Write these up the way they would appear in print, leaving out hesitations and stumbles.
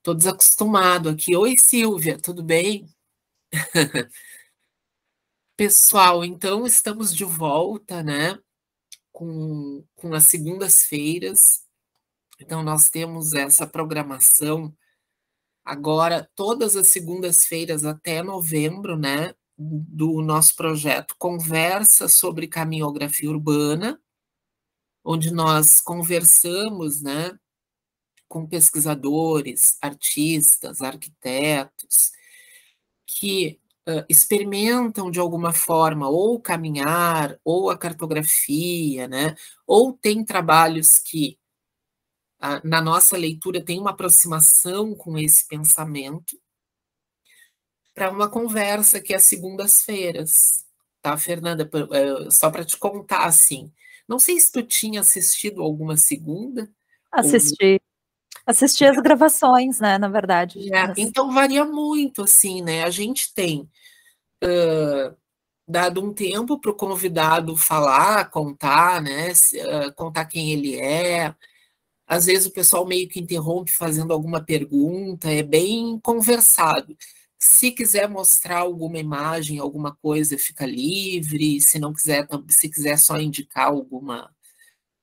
Tô desacostumado aqui. Oi, Silvia, tudo bem? Pessoal, então estamos de volta, né, com as segundas-feiras. Então, nós temos essa programação agora, todas as segundas-feiras até novembro, né, do nosso projeto Conversa sobre Caminhografia Urbana, onde nós conversamos, né, com pesquisadores, artistas, arquitetos, que experimentam de alguma forma ou caminhar, ou a cartografia, né? Ou tem trabalhos que, na nossa leitura, tem uma aproximação com esse pensamento, para uma conversa que é às segundas-feiras, tá, Fernanda? Só para te contar, assim, não sei se tu tinha assistido alguma segunda, ou... Assisti as gravações, né, na verdade. Então varia muito, assim, né? A gente tem dado um tempo para o convidado falar, contar, né? Contar quem ele é. Às vezes o pessoal meio que interrompe fazendo alguma pergunta, é bem conversado. Se quiser mostrar alguma imagem, alguma coisa, fica livre. Se não quiser, se quiser só indicar alguma.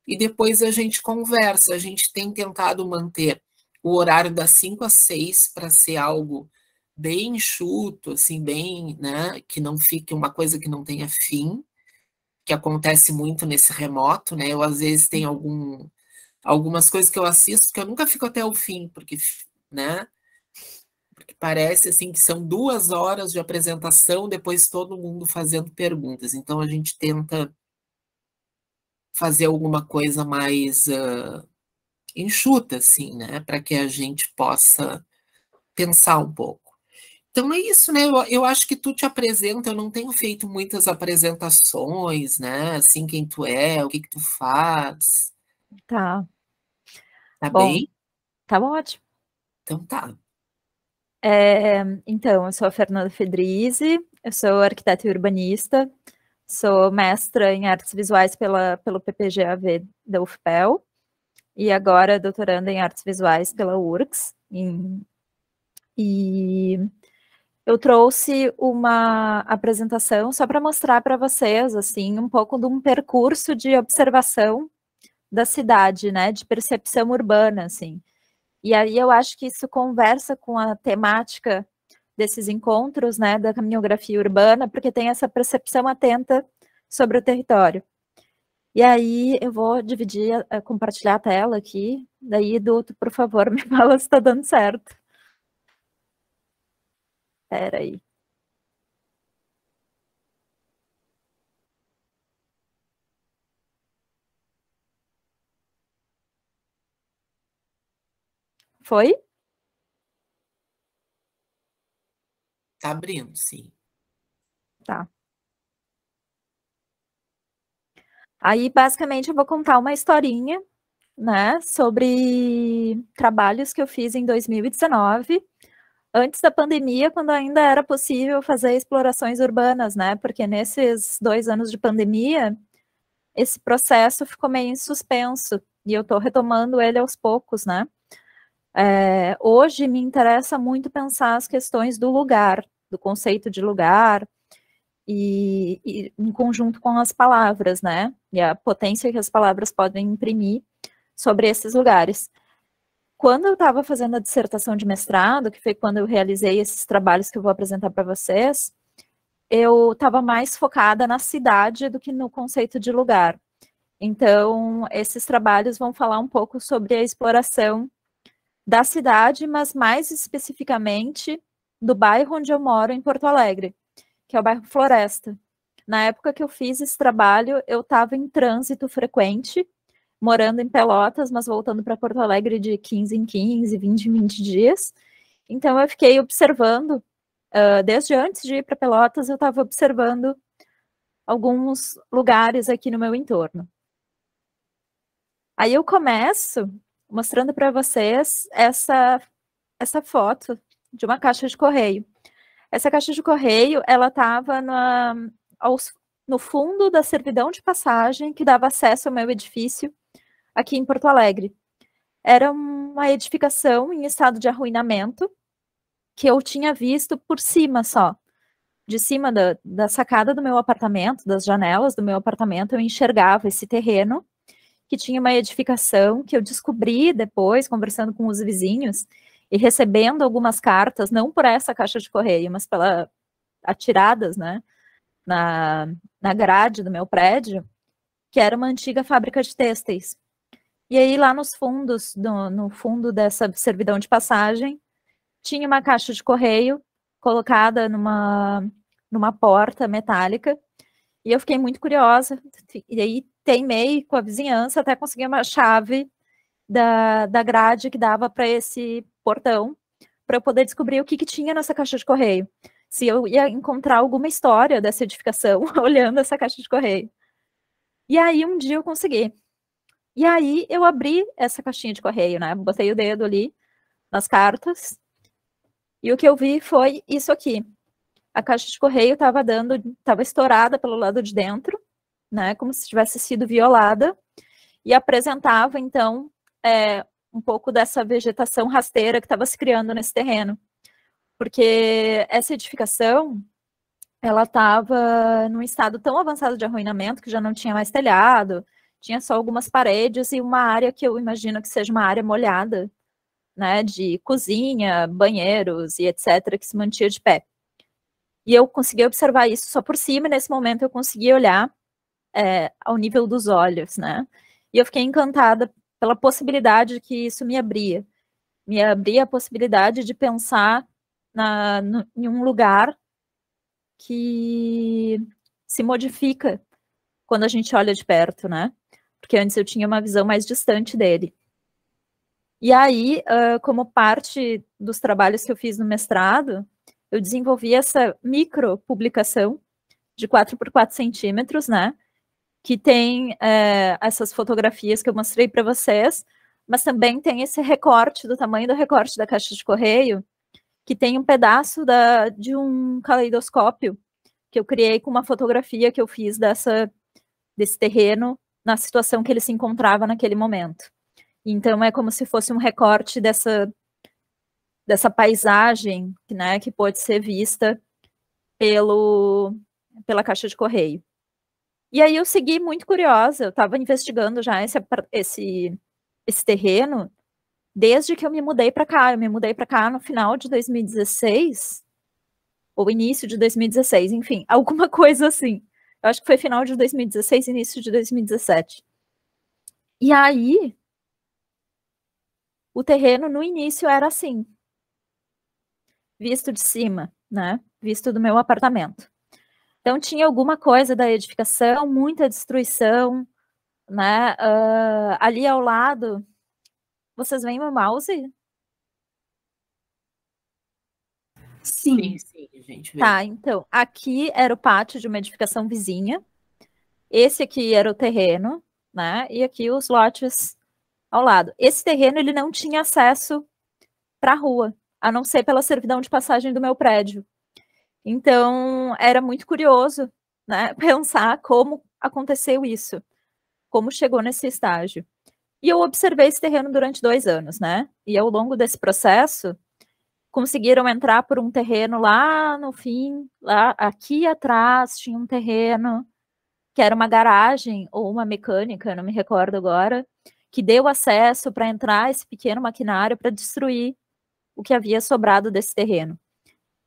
E depois a gente conversa. A gente tem tentado manter o horário das 5 às 6 para ser algo bem enxuto, assim, bem, né, que não fique uma coisa que não tenha fim, que acontece muito nesse remoto, né? Eu às vezes tenho algumas coisas que eu assisto que eu nunca fico até o fim, porque, né? Porque parece assim que são 2 horas de apresentação, depois todo mundo fazendo perguntas. Então a gente tenta fazer alguma coisa mais enxuta, assim, né? Para que a gente possa pensar um pouco. Então é isso, né? Eu acho que tu te apresenta, eu não tenho feito muitas apresentações, né? Assim, quem tu é, o que que tu faz. Tá. Tá Bom, bem? tá ótimo. Então tá. Então, eu sou a Fernanda Fedrizzi, eu sou arquiteta e urbanista, sou mestra em artes visuais pelo PPGAV da UFPEL e agora doutoranda em artes visuais pela URGS. E eu trouxe uma apresentação só para mostrar para vocês, assim, um pouco de um percurso de observação da cidade, né, de percepção urbana, assim. E aí eu acho que isso conversa com a temática desses encontros, né, da caminhografia urbana, porque tem essa percepção atenta sobre o território. E aí eu vou dividir, compartilhar a tela aqui, daí, Edu, por favor, me fala se está dando certo. Espera aí. Foi? Tá abrindo, sim. Tá. Aí, basicamente, eu vou contar uma historinha, né, sobre trabalhos que eu fiz em 2019, antes da pandemia, quando ainda era possível fazer explorações urbanas, né, porque nesses 2 anos de pandemia, esse processo ficou meio em suspenso, e eu estou retomando ele aos poucos, né. Hoje me interessa muito pensar as questões do lugar, do conceito de lugar, e em conjunto com as palavras, né? E a potência que as palavras podem imprimir sobre esses lugares. Quando eu estava fazendo a dissertação de mestrado, que foi quando eu realizei esses trabalhos que eu vou apresentar para vocês, eu estava mais focada na cidade do que no conceito de lugar. Então, esses trabalhos vão falar um pouco sobre a exploração da cidade, mas mais especificamente do bairro onde eu moro, em Porto Alegre, que é o bairro Floresta. Na época que eu fiz esse trabalho, eu estava em trânsito frequente, morando em Pelotas, mas voltando para Porto Alegre de 15 em 15, 20 em 20 dias. Então, eu fiquei observando, desde antes de ir para Pelotas, eu estava observando alguns lugares aqui no meu entorno. Aí eu começo mostrando para vocês essa foto de uma caixa de correio. Essa caixa de correio, ela estava no fundo da servidão de passagem que dava acesso ao meu edifício aqui em Porto Alegre. era uma edificação em estado de arruinamento, que eu tinha visto por cima só. De cima da sacada do meu apartamento, das janelas do meu apartamento, eu enxergava esse terreno, que tinha uma edificação que eu descobri depois, conversando com os vizinhos, e recebendo algumas cartas, não por essa caixa de correio, mas atiradas, né, na grade do meu prédio, que era uma antiga fábrica de têxteis. E aí, lá nos fundos, no fundo dessa servidão de passagem, tinha uma caixa de correio colocada numa porta metálica, e eu fiquei muito curiosa, e aí teimei com a vizinhança até conseguir uma chave da grade que dava para esse portão, para eu poder descobrir o que tinha nessa caixa de correio. Se eu ia encontrar alguma história dessa edificação olhando essa caixa de correio. E aí um dia eu consegui. E aí eu abri essa caixinha de correio, né? Botei o dedo ali nas cartas. E o que eu vi foi isso aqui. A caixa de correio estava estourada pelo lado de dentro, né? Como se tivesse sido violada. E apresentava, então, um pouco dessa vegetação rasteira que estava se criando nesse terreno. Porque essa edificação, ela estava num estado tão avançado de arruinamento que já não tinha mais telhado, tinha só algumas paredes e uma área que eu imagino que seja uma área molhada, né, de cozinha, banheiros e etc., que se mantinha de pé. E eu consegui observar isso só por cima, e nesse momento eu consegui olhar ao nível dos olhos, né, e eu fiquei encantada pela possibilidade que isso me abria a possibilidade de pensar em um lugar que se modifica quando a gente olha de perto, né? Porque antes eu tinha uma visão mais distante dele. E aí, como parte dos trabalhos que eu fiz no mestrado, eu desenvolvi essa micro publicação de 4 por 4 centímetros, né? Que tem essas fotografias que eu mostrei para vocês, mas também tem esse recorte, do tamanho do recorte da caixa de correio, que tem um pedaço de um caleidoscópio que eu criei com uma fotografia que eu fiz desse terreno na situação que ele se encontrava naquele momento. Então, é como se fosse um recorte dessa paisagem, né, que pode ser vista pela caixa de correio. E aí eu segui muito curiosa, eu estava investigando já esse terreno desde que eu me mudei para cá. Eu me mudei para cá no final de 2016, ou início de 2016, enfim, alguma coisa assim. Eu acho que foi final de 2016, início de 2017. E aí, o terreno no início era assim, visto de cima, né? Visto do meu apartamento. Então tinha alguma coisa da edificação, muita destruição, né? Ali ao lado, vocês veem meu mouse? Sim, a gente vê. Tá, então, aqui era o pátio de uma edificação vizinha, esse aqui era o terreno, né, e aqui os lotes ao lado. Esse terreno, ele não tinha acesso para a rua, a não ser pela servidão de passagem do meu prédio. Então, era muito curioso, né, pensar como aconteceu isso, como chegou nesse estágio. E eu observei esse terreno durante 2 anos, né, e ao longo desse processo, conseguiram entrar por um terreno lá no fim, lá aqui atrás tinha um terreno que era uma garagem ou uma mecânica, não me recordo agora, que deu acesso para entrar esse pequeno maquinário para destruir o que havia sobrado desse terreno,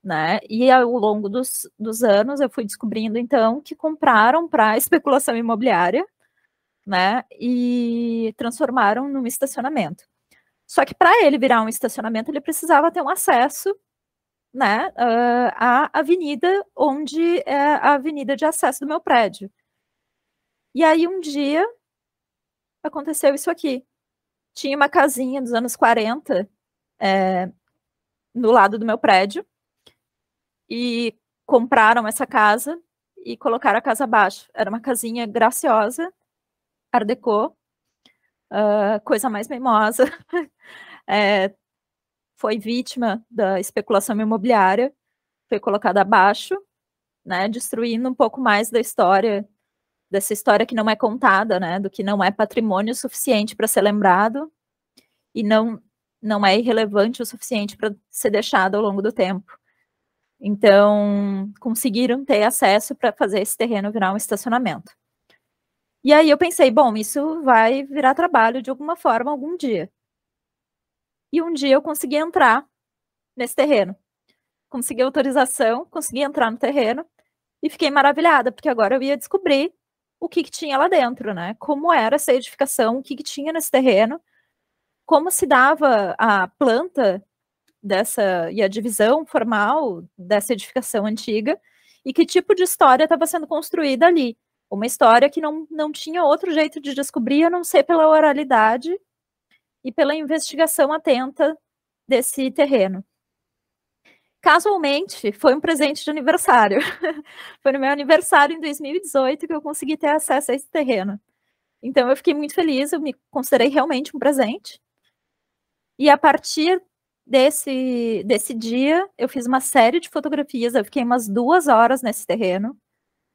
né? E ao longo dos anos eu fui descobrindo então que compraram para especulação imobiliária, né? E transformaram num estacionamento. Só que para ele virar um estacionamento, ele precisava ter um acesso, né, à avenida, onde é a avenida de acesso do meu prédio. E aí, um dia, aconteceu isso aqui. Tinha uma casinha dos anos 40 no lado do meu prédio, e compraram essa casa e colocaram a casa abaixo. Era uma casinha graciosa, art déco, coisa mais mimosa. Foi vítima da especulação imobiliária, foi colocada abaixo, né, destruindo um pouco mais da história, dessa história que não é contada, né, do que não é patrimônio suficiente para ser lembrado. e não é irrelevante o suficiente para ser deixado ao longo do tempo. Então, conseguiram ter acesso para fazer esse terreno virar um estacionamento. E aí eu pensei, bom, isso vai virar trabalho de alguma forma algum dia. E um dia eu consegui entrar nesse terreno. Consegui autorização, consegui entrar no terreno e fiquei maravilhada, porque agora eu ia descobrir o que tinha lá dentro, né? Como era essa edificação, o que tinha nesse terreno, como se dava a planta dessa e a divisão formal dessa edificação antiga e que tipo de história estava sendo construída ali. Uma história que não tinha outro jeito de descobrir a não ser pela oralidade e pela investigação atenta desse terreno. Casualmente, foi um presente de aniversário. Foi no meu aniversário em 2018 que eu consegui ter acesso a esse terreno. Então eu fiquei muito feliz, eu me considerei realmente um presente. E a partir desse dia, eu fiz uma série de fotografias, eu fiquei umas 2 horas nesse terreno,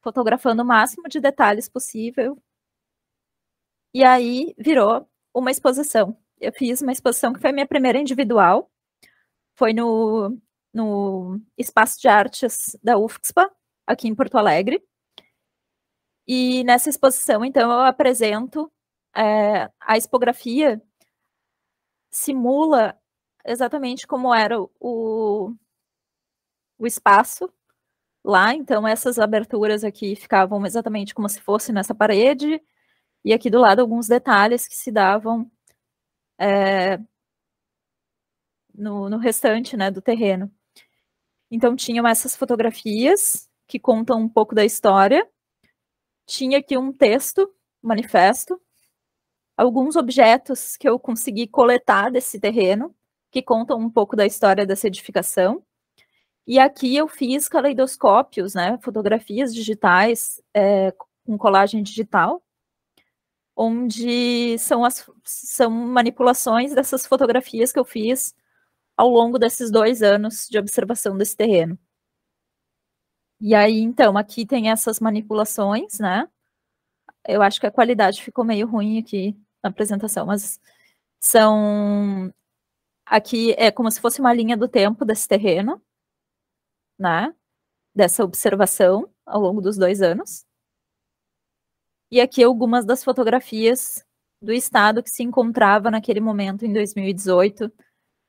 fotografando o máximo de detalhes possível. E aí virou uma exposição. Eu fiz uma exposição que foi a minha primeira individual, foi no Espaço de Artes da UFSPA, aqui em Porto Alegre. E nessa exposição, então, eu apresento a expografia simula exatamente como era o espaço lá. Então, essas aberturas aqui ficavam exatamente como se fosse nessa parede, e aqui do lado alguns detalhes que se davam no restante, né, do terreno. Então, tinham essas fotografias que contam um pouco da história. Tinha aqui um texto, manifesto, alguns objetos que eu consegui coletar desse terreno, que contam um pouco da história dessa edificação. E aqui eu fiz caleidoscópios, né, fotografias digitais com colagem digital, onde são manipulações dessas fotografias que eu fiz ao longo desses 2 anos de observação desse terreno. E aí, então, aqui tem essas manipulações, né? Eu acho que a qualidade ficou meio ruim aqui na apresentação, mas aqui é como se fosse uma linha do tempo desse terreno, né? Dessa observação ao longo dos 2 anos. E aqui algumas das fotografias do estado que se encontrava naquele momento, em 2018,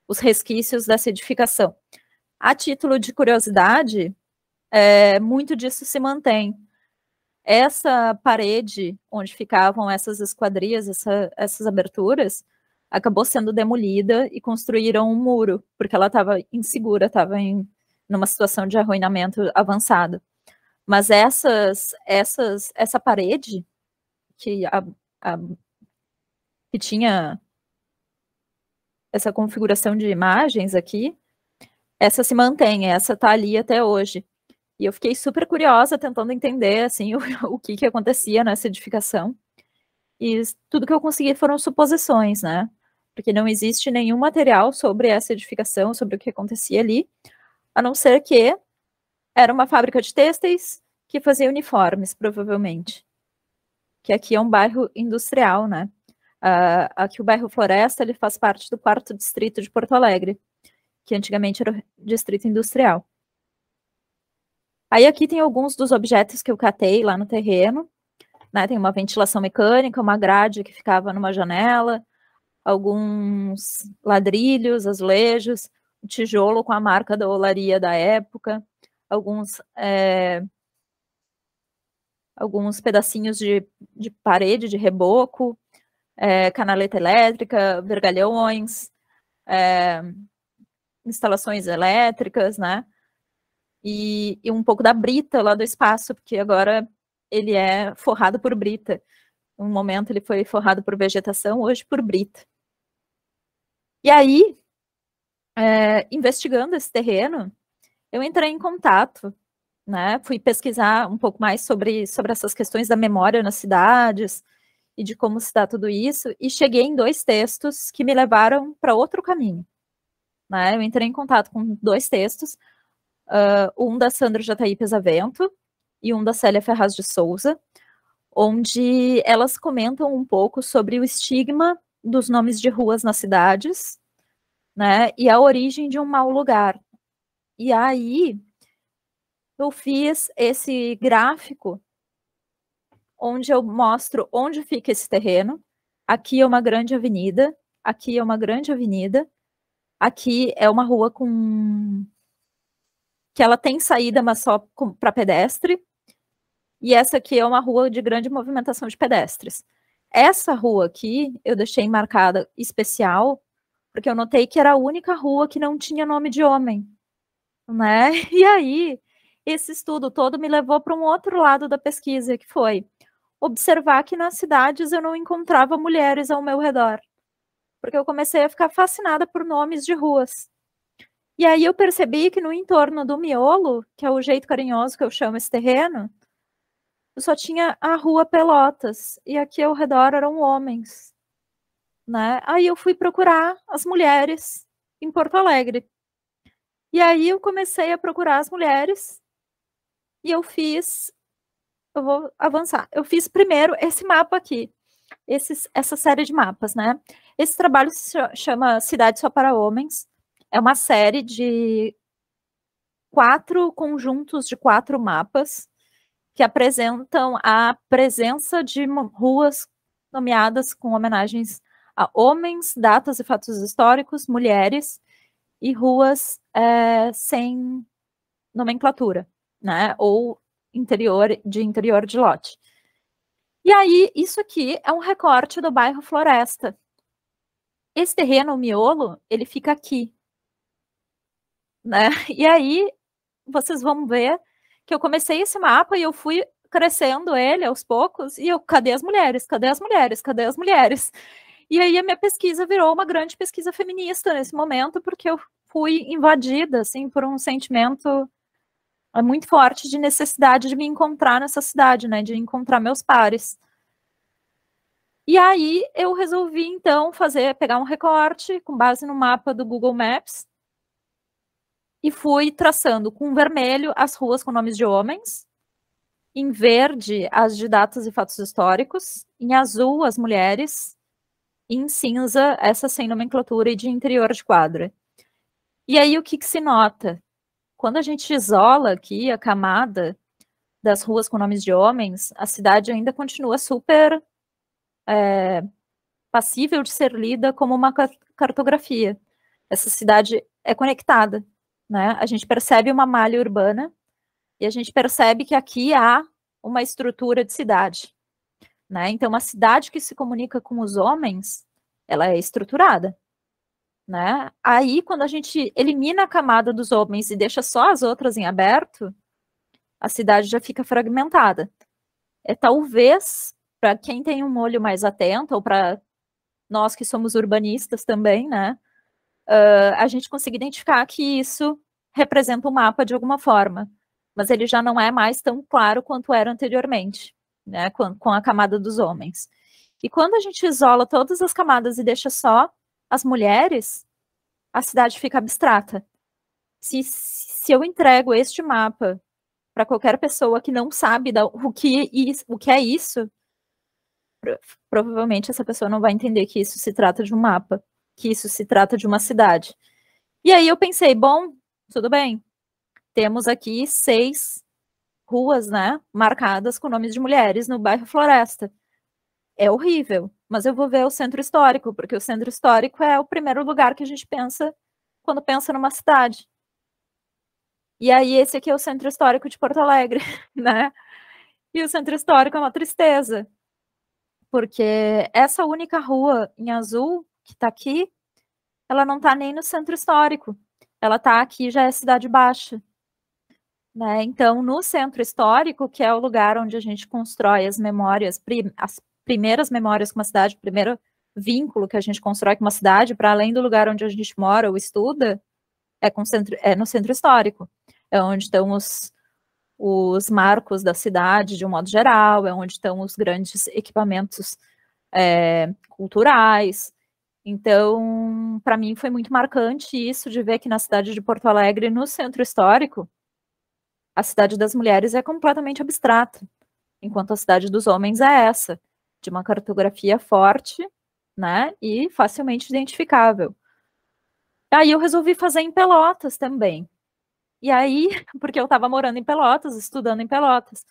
os resquícios dessa edificação. A título de curiosidade, muito disso se mantém. Essa parede onde ficavam essas esquadrias, essas aberturas, acabou sendo demolida e construíram um muro, porque ela estava insegura, estava numa situação de arruinamento avançado. Mas essa parede que tinha essa configuração de imagens aqui, essa se mantém, essa está ali até hoje. E eu fiquei super curiosa, tentando entender, assim, o que acontecia nessa edificação. E tudo que eu consegui foram suposições, né? Porque não existe nenhum material sobre essa edificação, sobre o que acontecia ali, a não ser que era uma fábrica de têxteis que fazia uniformes, provavelmente. Que aqui é um bairro industrial, né? Aqui o bairro Floresta, ele faz parte do 4º distrito de Porto Alegre, que antigamente era o distrito industrial. Aí aqui tem alguns dos objetos que eu catei lá no terreno, né? Tem uma ventilação mecânica, uma grade que ficava numa janela, alguns ladrilhos, azulejos, um tijolo com a marca da olaria da época, alguns pedacinhos de parede, de reboco, canaleta elétrica, vergalhões, instalações elétricas, né? E um pouco da brita lá do espaço, porque agora ele é forrado por brita. Um momento ele foi forrado por vegetação, hoje por brita. E aí, investigando esse terreno, eu entrei em contato, né? Fui pesquisar um pouco mais sobre essas questões da memória nas cidades e de como se dá tudo isso, e cheguei em 2 textos que me levaram para outro caminho, né? Eu entrei em contato com 2 textos, um da Sandra Jatahy Pesavento e um da Célia Ferraz de Souza, onde elas comentam um pouco sobre o estigma dos nomes de ruas nas cidades, né, e a origem de um mau lugar. E aí eu fiz esse gráfico onde eu mostro onde fica esse terreno. Aqui é uma grande avenida, aqui é uma grande avenida, aqui é uma rua que ela tem saída, mas só para pedestre, e essa aqui é uma rua de grande movimentação de pedestres. Essa rua aqui eu deixei marcada especial, porque eu notei que era a única rua que não tinha nome de homem, né? E aí, esse estudo todo me levou para um outro lado da pesquisa, que foi observar que nas cidades eu não encontrava mulheres ao meu redor, porque eu comecei a ficar fascinada por nomes de ruas. E aí eu percebi que no entorno do miolo, que é o jeito carinhoso que eu chamo esse terreno, eu só tinha a rua Pelotas, e aqui ao redor eram homens, né? Aí eu fui procurar as mulheres em Porto Alegre. E aí eu comecei a procurar as mulheres, e eu vou avançar, eu fiz primeiro esse mapa aqui, essa série de mapas, né? Esse trabalho se chama Cidade Só para Homens, é uma série de 4 conjuntos de 4 mapas que apresentam a presença de ruas nomeadas com homenagens a homens, datas e fatos históricos, mulheres e ruas sem nomenclatura, né? Ou interior de lote. E aí, isso aqui é um recorte do bairro Floresta. Esse terreno, o miolo, ele fica aqui, né? E aí, vocês vão ver que eu comecei esse mapa e eu fui crescendo ele aos poucos, e eu, cadê as mulheres? Cadê as mulheres? Cadê as mulheres? E aí a minha pesquisa virou uma grande pesquisa feminista nesse momento, porque eu fui invadida, assim, por um sentimento muito forte de necessidade de me encontrar nessa cidade, né, de encontrar meus pares. E aí eu resolvi, então, pegar um recorte com base no mapa do Google Maps e fui traçando com vermelho as ruas com nomes de homens, em verde as de datas e fatos históricos, em azul as mulheres, e em cinza essa sem nomenclatura e de interior de quadra. E aí o que se nota? Quando a gente isola aqui a camada das ruas com nomes de homens, a cidade ainda continua super passível de ser lida como uma cartografia. Essa cidade é conectada, né? A gente percebe uma malha urbana e a gente percebe que aqui há uma estrutura de cidade, né? Então, uma cidade que se comunica com os homens, ela é estruturada, né? Aí, quando a gente elimina a camada dos homens e deixa só as outras em aberto, a cidade já fica fragmentada. Talvez, para quem tem um olho mais atento, ou para nós que somos urbanistas também, né, a gente consiga identificar que isso representa um mapa de alguma forma, mas ele já não é mais tão claro quanto era anteriormente, né, com a camada dos homens. E quando a gente isola todas as camadas e deixa só as mulheres, a cidade fica abstrata. Se eu entrego este mapa para qualquer pessoa que não sabe o que é isso, provavelmente essa pessoa não vai entender que isso se trata de um mapa, que isso se trata de uma cidade. E aí eu pensei, bom, tudo bem, temos aqui 6 ruas, né, marcadas com nomes de mulheres no bairro Floresta. É horrível, mas eu vou ver o centro histórico, porque o centro histórico é o primeiro lugar que a gente pensa quando pensa numa cidade. E aí esse aqui é o centro histórico de Porto Alegre, né? E o centro histórico é uma tristeza, porque essa única rua em azul que está aqui, ela não está nem no centro histórico. Ela está aqui, já é Cidade Baixa, né? Então, no centro histórico, que é o lugar onde a gente constrói as memórias, as primeiras memórias com uma cidade, o primeiro vínculo que a gente constrói com uma cidade, para além do lugar onde a gente mora ou estuda, é no centro histórico. É onde estão os marcos da cidade, de um modo geral, é onde estão os grandes equipamentos culturais. Então, para mim foi muito marcante isso, de ver que na cidade de Porto Alegre, no centro histórico, a cidade das mulheres é completamente abstrata, enquanto a cidade dos homens é essa, de uma cartografia forte, né? E facilmente identificável. Aí eu resolvi fazer em Pelotas também. E aí, porque eu estava morando em Pelotas, estudando em Pelotas.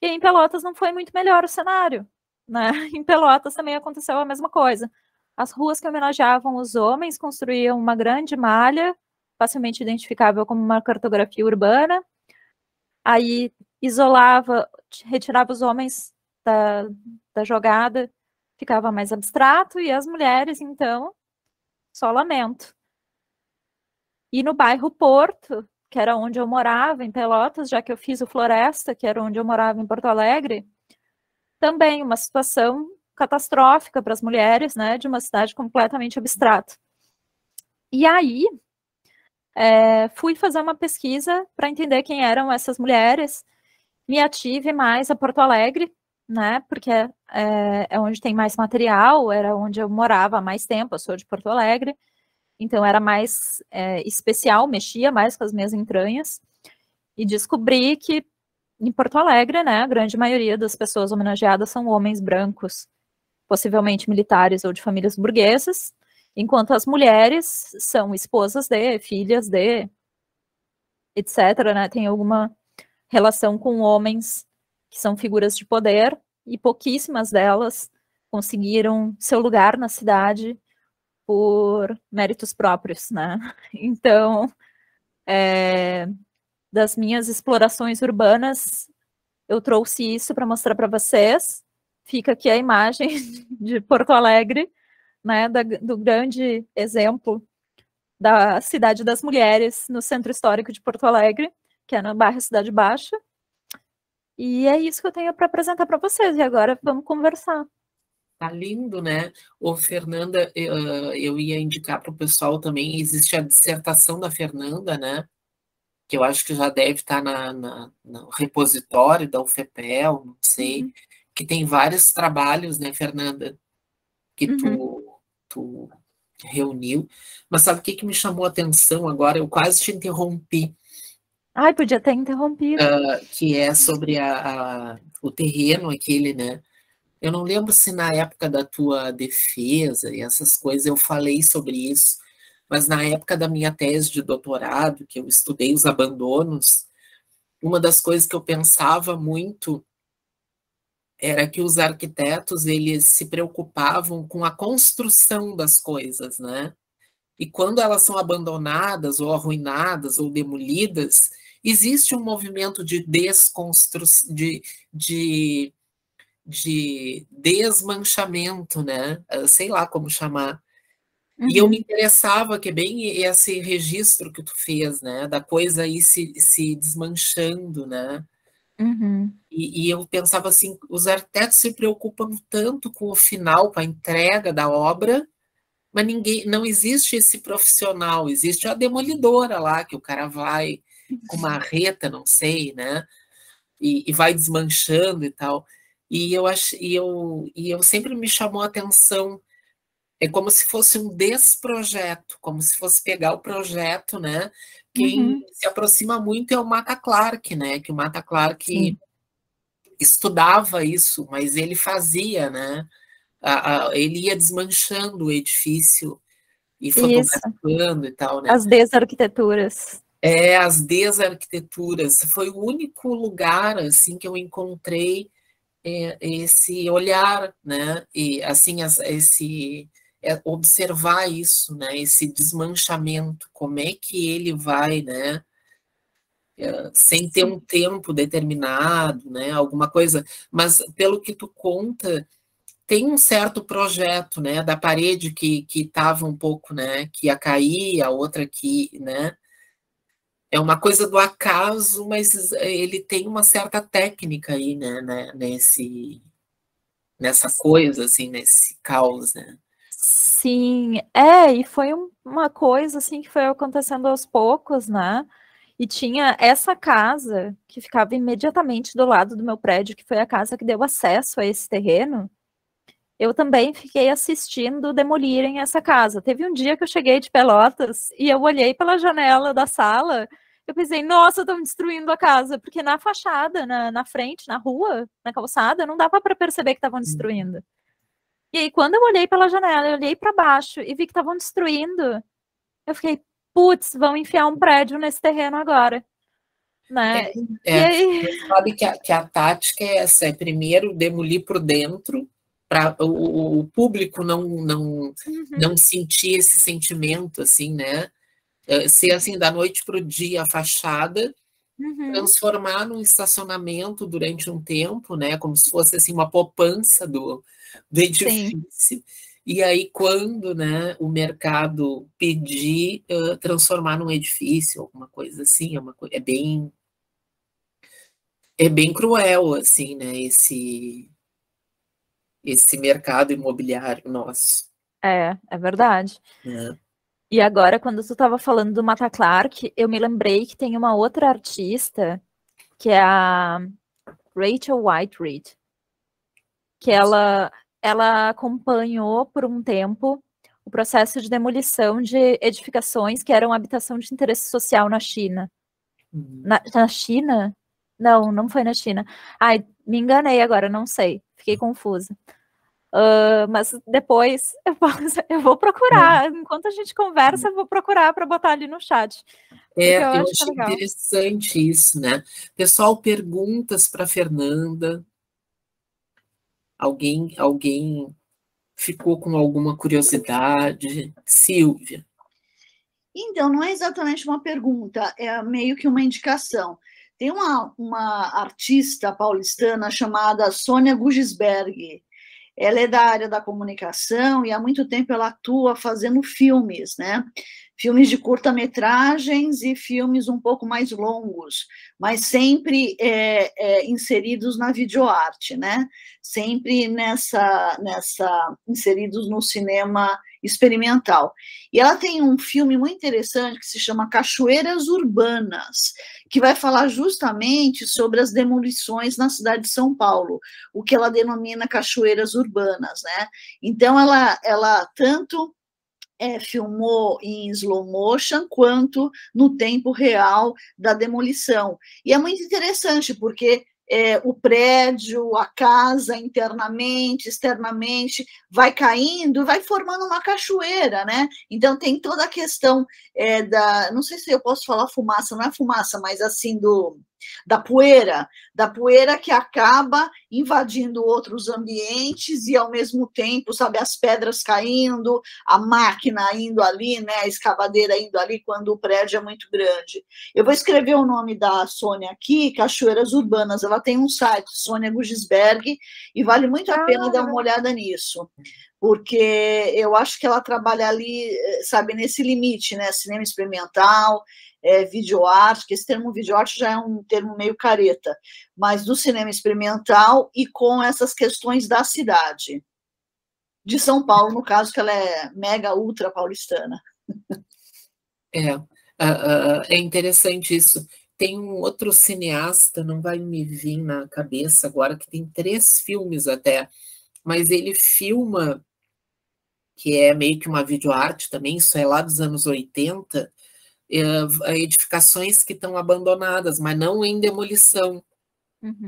E em Pelotas não foi muito melhor o cenário, né? Em Pelotas também aconteceu a mesma coisa. As ruas que homenageavam os homens construíam uma grande malha, facilmente identificável como uma cartografia urbana. Aí isolava, retirava os homens da jogada, ficava mais abstrato, e as mulheres, então, só lamento. E no bairro Porto, que era onde eu morava, em Pelotas, já que eu fiz o Floresta, que era onde eu morava em Porto Alegre, também uma situação catastrófica para as mulheres, né, de uma cidade completamente abstrata. E aí, fui fazer uma pesquisa para entender quem eram essas mulheres, me ative mais a Porto Alegre, né, porque é onde tem mais material, era onde eu morava há mais tempo, eu sou de Porto Alegre, então era mais especial, mexia mais com as minhas entranhas, e descobri que em Porto Alegre, né, a grande maioria das pessoas homenageadas são homens brancos, possivelmente militares ou de famílias burguesas, enquanto as mulheres são esposas de, filhas de, etc., né, tem alguma relação com homens que são figuras de poder, e pouquíssimas delas conseguiram seu lugar na cidade por méritos próprios, né? Então, das minhas explorações urbanas, eu trouxe isso para mostrar para vocês. Fica aqui a imagem de Porto Alegre, né, do grande exemplo da Cidade das Mulheres no Centro Histórico de Porto Alegre, que é no bairro Cidade Baixa. E é isso que eu tenho para apresentar para vocês. E agora vamos conversar. Tá lindo, né? Ô, Fernanda, eu ia indicar para o pessoal também, existe a dissertação da Fernanda, né? Que eu acho que já deve estar no repositório da UFPEL, não sei, que tem vários trabalhos, né, Fernanda, que tu reuniu. Mas sabe o que me chamou a atenção agora? Eu quase te interrompi, Ai, podia ter interrompido. que é sobre o terreno aquele, né? Eu não lembro se na época da tua defesa e essas coisas eu falei sobre isso, mas na época da minha tese de doutorado, que eu estudei os abandonos, uma das coisas que eu pensava muito era que os arquitetos eles se preocupavam com a construção das coisas, né? E quando elas são abandonadas ou arruinadas ou demolidas, existe um movimento de desconstrução, de desmanchamento, né? Sei lá como chamar. E eu me interessava, que é bem esse registro que tu fez, né? Da coisa aí se desmanchando, né? E eu pensava assim, os arquitetos se preocupam tanto com o final, com a entrega da obra, mas não existe esse profissional, existe a demolidora lá, que o cara vai com uma marreta, não sei, né? E vai desmanchando e tal. E eu sempre me chamou a atenção, é como se fosse um desprojeto, como se fosse pegar o projeto, né? Quem se aproxima muito é o Mata Clark, né? Que o Mata Clark estudava isso, mas ele fazia, né? Ele ia desmanchando o edifício e Isso, fotografando e tal, né? as desarquiteturas. As desarquiteturas. Foi o único lugar, assim, que eu encontrei esse olhar, né? E, assim, observar isso, né? Esse desmanchamento, como é que ele vai, né? Sem ter um tempo determinado, né? Alguma coisa. Mas, pelo que tu conta, tem um certo projeto, né, da parede que estava um pouco, né, que ia cair, a outra que, né, é uma coisa do acaso, mas ele tem uma certa técnica aí, né nessa coisa, assim, nesse caos, né. Sim, e foi uma coisa assim que foi acontecendo aos poucos, né? E tinha essa casa que ficava imediatamente do lado do meu prédio, que foi a casa que deu acesso a esse terreno. Eu também fiquei assistindo demolirem essa casa. Teve um dia que eu cheguei de Pelotas e eu olhei pela janela da sala, eu pensei, nossa, estão destruindo a casa, porque na fachada, na frente, na rua, na calçada, não dava para perceber que estavam destruindo. E aí, quando eu olhei pela janela, eu olhei para baixo e vi que estavam destruindo, eu fiquei, putz, vão enfiar um prédio nesse terreno agora, né? E aí... Sabe que a tática é essa, é primeiro demolir por dentro, para o público não sentir esse sentimento, assim, né? Ser assim, da noite para o dia, a fachada, transformar num estacionamento durante um tempo, né? Como se fosse assim, uma poupança do edifício. Sim. E aí, quando, né, o mercado pedir, transformar num edifício, alguma coisa assim, é bem cruel, assim, né, esse mercado imobiliário nosso. É verdade. Né? E agora, quando tu estava falando do Mata Clark, eu me lembrei que tem uma outra artista, que é a Rachel Whiteread, que ela acompanhou por um tempo o processo de demolição de edificações que eram habitação de interesse social na China. Na China? Não, não foi na China. Ai, me enganei agora, não sei. Fiquei confusa. Mas depois eu vou procurar. Enquanto a gente conversa, eu vou procurar para botar ali no chat. Porque eu Eu acho que é achei legal. interessante isso, né? Pessoal, perguntas para Fernanda. Alguém ficou com alguma curiosidade? Silvia. Então, não é exatamente uma pergunta, é meio que uma indicação. Tem uma artista paulistana chamada Sônia Gugisberg. Ela é da área da comunicação e há muito tempo ela atua fazendo filmes, né? Filmes de curta-metragens e filmes um pouco mais longos, mas sempre inseridos na videoarte, né? Sempre inseridos no cinema experimental. E ela tem um filme muito interessante que se chama Cachoeiras Urbanas, que vai falar justamente sobre as demolições na cidade de São Paulo, o que ela denomina cachoeiras urbanas, né? Então ela tanto filmou em slow motion quanto no tempo real da demolição. E é muito interessante porque o prédio, a casa, internamente, externamente, vai caindo, vai formando uma cachoeira, né? Então tem toda a questão não sei se eu posso falar fumaça, não é fumaça, mas assim da poeira que acaba invadindo outros ambientes e ao mesmo tempo, sabe, as pedras caindo, a máquina indo ali, né, a escavadeira indo ali quando o prédio é muito grande. Eu vou escrever o nome da Sônia aqui, Cachoeiras Urbanas. Ela tem um site, Sônia Gugisberg, e vale muito a pena dar uma olhada nisso, porque eu acho que ela trabalha ali, sabe, nesse limite, né, cinema experimental, videoarte, que esse termo videoarte já é um termo meio careta, mas do cinema experimental e com essas questões da cidade. De São Paulo, no caso, que ela é mega ultra paulistana. É interessante isso. Tem um outro cineasta, não vai me vir na cabeça agora, que tem 3 filmes até, mas ele filma, que é meio que uma videoarte também, isso é lá dos anos 80, edificações que estão abandonadas, mas não em demolição.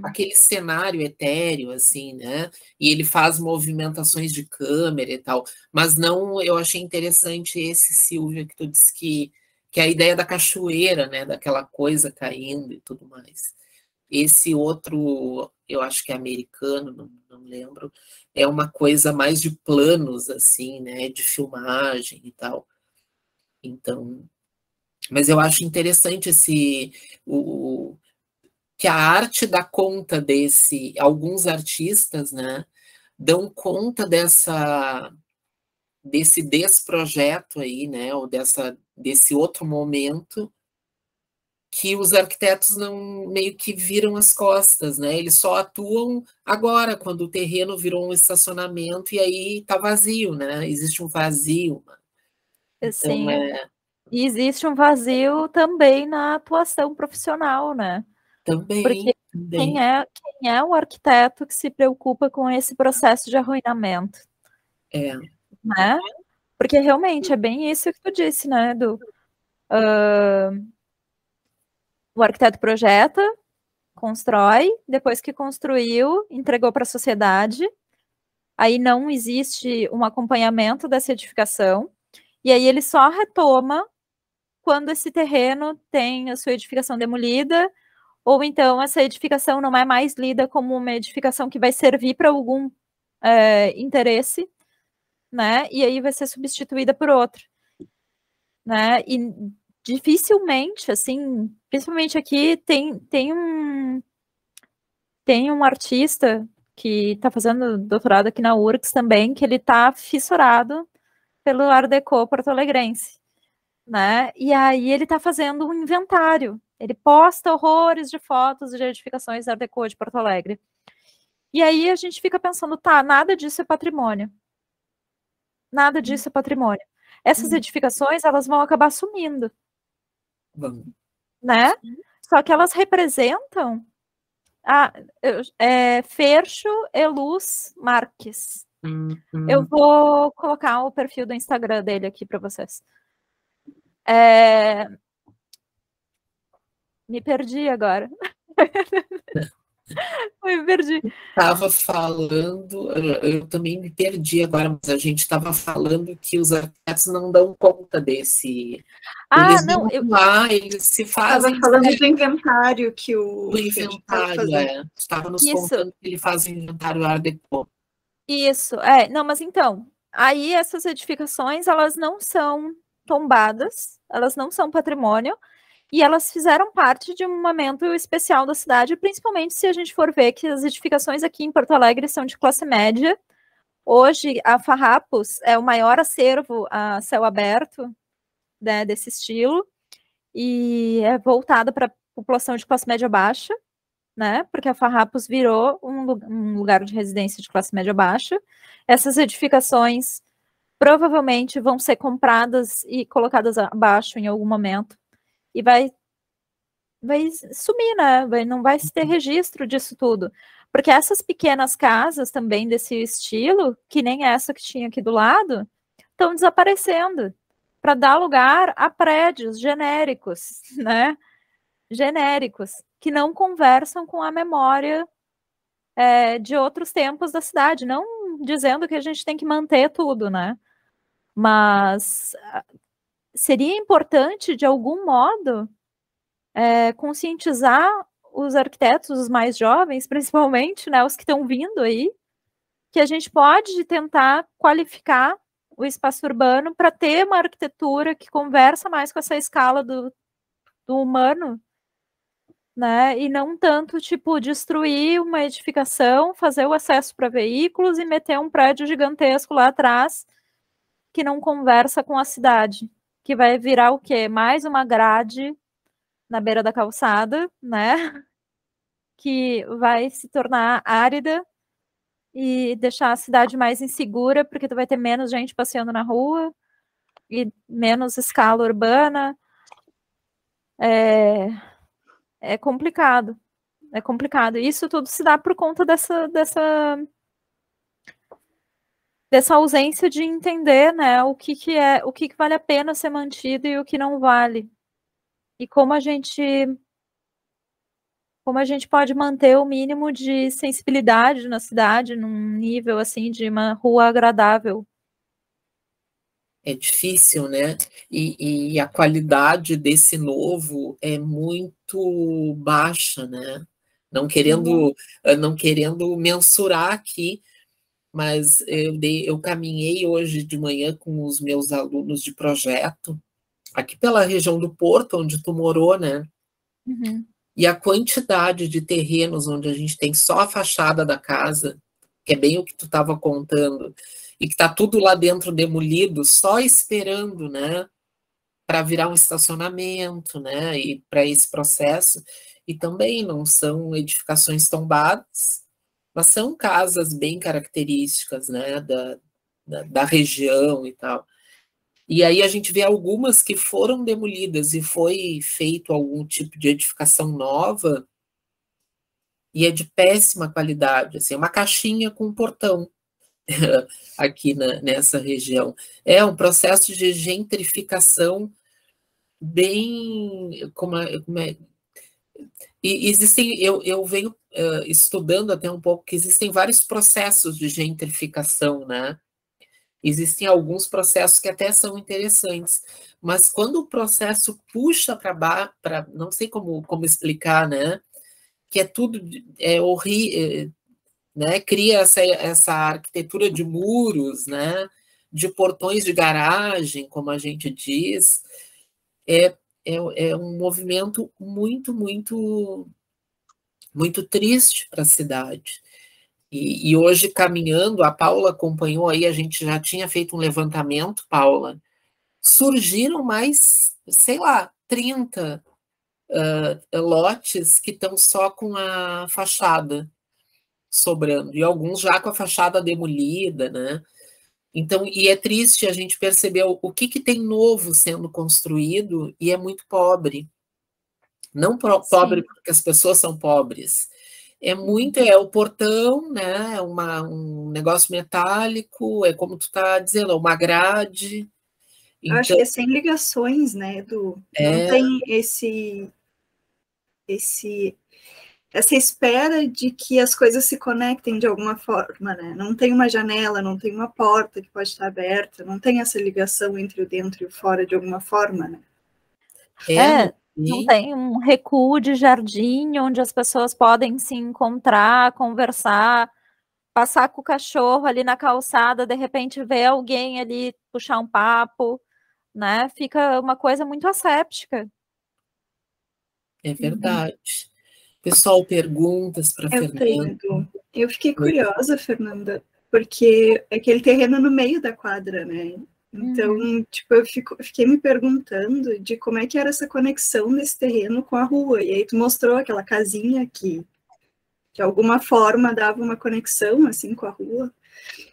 Aquele cenário etéreo, assim, né? E ele faz movimentações de câmera e tal. Mas não, eu achei interessante esse, Silvia, que tu disse que é a ideia da cachoeira, né? Daquela coisa caindo e tudo mais. Esse outro, eu acho que é americano, não lembro, é uma coisa mais de planos, assim, né? De filmagem e tal. Então, mas eu acho interessante que a arte dá conta alguns artistas, né, dão conta desse desprojeto aí, né, ou desse outro momento que os arquitetos não meio que viram as costas, né? Eles só atuam agora, quando o terreno virou um estacionamento e aí está vazio, né? Existe um vazio. Então, Sim. E existe um vazio também na atuação profissional, né? Porque quem é o arquiteto que se preocupa com esse processo de arruinamento? Né? Porque realmente é bem isso que tu disse, né, o arquiteto projeta, constrói, depois que construiu, entregou para a sociedade, aí não existe um acompanhamento dessa edificação, e aí ele só retoma quando esse terreno tem a sua edificação demolida, ou então essa edificação não é mais lida como uma edificação que vai servir para algum interesse, né? E aí vai ser substituída por outro, né? E dificilmente, assim, principalmente aqui, tem um artista que está fazendo doutorado aqui na URGS também, que ele está fissurado pelo Art Deco porto-alegrense, né? E aí ele está fazendo um inventário. Ele posta horrores de fotos de edificações Art Deco de Porto Alegre. E aí a gente fica pensando, tá, nada disso é patrimônio. Nada disso é patrimônio. Essas edificações, elas vão acabar sumindo. Né? Só que elas representam Fercho e Luz Marques. Eu vou colocar o perfil do Instagram dele aqui para vocês. Me perdi agora. Me perdi. Estava falando, eu também me perdi agora, mas a gente estava falando que os arquitetos não dão conta desse. Eles não, eles se fazem. Estava falando do inventário que o. Do inventário, estava nos contando que ele faz o inventário Art Deco. Isso, não, mas então, aí essas edificações, elas não são tombadas, elas não são patrimônio, e elas fizeram parte de um momento especial da cidade, principalmente se a gente for ver que as edificações aqui em Porto Alegre são de classe média. Hoje, a Farrapos é o maior acervo a céu aberto, né, desse estilo, e é voltada para a população de classe média baixa, né, porque a Farrapos virou um lugar de residência de classe média baixa. Essas edificações provavelmente vão ser compradas e colocadas abaixo em algum momento, e vai sumir, né? Não vai ter registro disso tudo. Porque essas pequenas casas também desse estilo, que nem essa que tinha aqui do lado, estão desaparecendo para dar lugar a prédios genéricos, né? Genéricos, que não conversam com a memória de outros tempos da cidade. Não dizendo que a gente tem que manter tudo, né? Mas seria importante, de algum modo, conscientizar os arquitetos, os mais jovens, principalmente, né, os que estão vindo aí, que a gente pode tentar qualificar o espaço urbano para ter uma arquitetura que conversa mais com essa escala do humano, né, e não tanto, tipo, destruir uma edificação, fazer o acesso para veículos e meter um prédio gigantesco lá atrás que não conversa com a cidade, que vai virar o quê? Mais uma grade na beira da calçada, né? Que vai se tornar árida e deixar a cidade mais insegura, porque tu vai ter menos gente passeando na rua e menos escala urbana. É complicado. É complicado. Isso tudo se dá por conta dessa ausência de entender, né, o que vale a pena ser mantido e o que não vale. E como a gente pode manter o mínimo de sensibilidade na cidade, num nível assim de uma rua agradável. É difícil, né? E a qualidade desse novo é muito baixa, né? Não querendo mensurar aqui, mas eu caminhei hoje de manhã com os meus alunos de projeto, aqui pela região do Porto, onde tu morou, né? Uhum. E a quantidade de terrenos onde a gente tem só a fachada da casa, que é bem o que tu estava contando, e que está tudo lá dentro demolido, só esperando, né, para virar um estacionamento, né, e para esse processo. E também não são edificações tombadas, mas são casas bem características, né, da região e tal. E aí a gente vê algumas que foram demolidas e foi feito algum tipo de edificação nova e é de péssima qualidade, assim, uma caixinha com um portão aqui nessa região. É um processo de gentrificação bem... E existem, eu venho estudando até um pouco que existem vários processos de gentrificação, né? Existem alguns processos que até são interessantes, mas quando o processo puxa para não sei como explicar, né? Que é tudo horrível, né? Cria essa arquitetura de muros, né? De portões de garagem, como a gente diz, é um movimento muito, muito, muito triste para a cidade. E hoje, caminhando, a Paula acompanhou aí, a gente já tinha feito um levantamento, Paula, surgiram mais, sei lá, 30 lotes que estão só com a fachada sobrando, e alguns já com a fachada demolida, né? Então, e é triste a gente perceber o que tem novo sendo construído e é muito pobre. Não pobre porque as pessoas são pobres. É o portão, né? Um negócio metálico, é como tu está dizendo, uma grade. Eu acho que é sem ligações, né, Edu? Não tem essa espera de que as coisas se conectem de alguma forma, né? Não tem uma janela, não tem uma porta que pode estar aberta, não tem essa ligação entre o dentro e o fora de alguma forma, né? Não tem um recuo de jardim onde as pessoas podem se encontrar, conversar, passar com o cachorro ali na calçada, de repente ver alguém ali puxar um papo, né? Fica uma coisa muito asséptica. É verdade. Pessoal, perguntas para Fernanda? Eu fiquei curiosa, Fernanda, porque é aquele terreno no meio da quadra, né? Então, tipo, eu fiquei me perguntando de como é que era essa conexão desse terreno com a rua. E aí tu mostrou aquela casinha que de alguma forma dava uma conexão, assim, com a rua.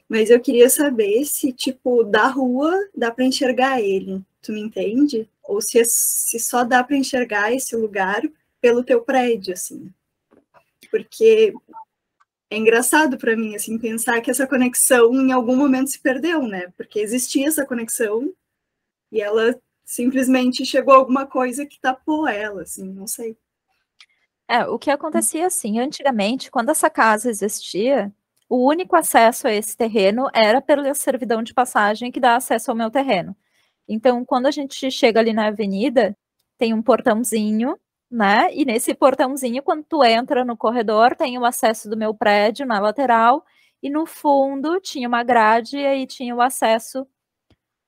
Mas eu queria saber se, tipo, da rua dá para enxergar ele. Tu me entende? Ou se só dá para enxergar esse lugar pelo teu prédio, assim. Porque é engraçado para mim, assim, pensar que essa conexão em algum momento se perdeu, né? Porque existia essa conexão e ela simplesmente chegou a alguma coisa que tapou ela, assim, não sei. O que acontecia, assim, antigamente, quando essa casa existia, o único acesso a esse terreno era pela certidão de passagem que dá acesso ao meu terreno. Então, quando a gente chega ali na avenida, tem um portãozinho, né? E nesse portãozinho, quando tu entra no corredor, tem o acesso do meu prédio na lateral, e no fundo tinha uma grade, e aí tinha o acesso